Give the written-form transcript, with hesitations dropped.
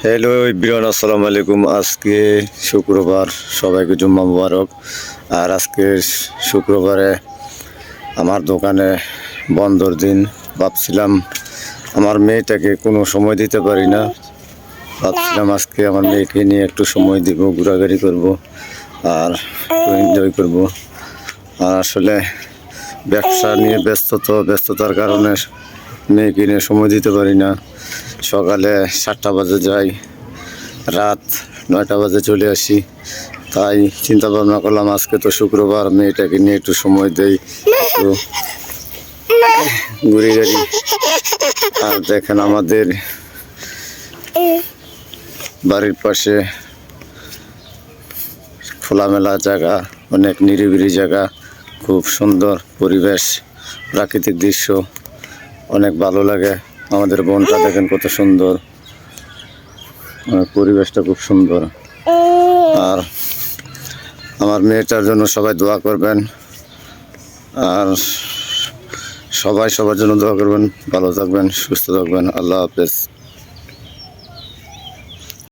Hello ইব্রিয়ান, আসসালামু আলাইকুম। আজকে শুক্রবার, সবাইকে জুম্মা মুবারক। আর আজকে শুক্রবারে আমার দোকানে বন্ধর দিন। ভাবছিলাম আমার মেয়েটাকে কোনো সময় দিতে পারি না, ভাবছিলাম আজকে আমার মেয়েকে নিয়ে একটু সময় দিব, ঘোরাঘুরি করব আর একটু এনজয় করব। আর আসলে ব্যবসা নিয়ে ব্যস্ততার কারণে মেয়েকে নিয়ে সময় দিতে পারি না। সকালে 7টা বাজে যাই, রাত 9টা বাজে চলে আসি। তাই চিন্তা ভাবনা করলাম আজকে তো শুক্রবার, মেয়েটাকে নিয়ে একটু সময় দেই, একটু ঘুরে গাড়ি। আর দেখেন আমাদের বাড়ির পাশে খোলামেলা জায়গা, অনেক নিরিবিলি জায়গা, খুব সুন্দর পরিবেশ, প্রাকৃতিক দৃশ্য, অনেক ভালো লাগে। আমাদের বনটা দেখেন কত সুন্দর, পরিবেশটা খুব সুন্দর। আর আমার মেয়েটার জন্য সবাই দোয়া করবেন, আর সবাই সবার জন্য দোয়া করবেন। ভালো থাকবেন, সুস্থ থাকবেন। আল্লাহ হাফেজ।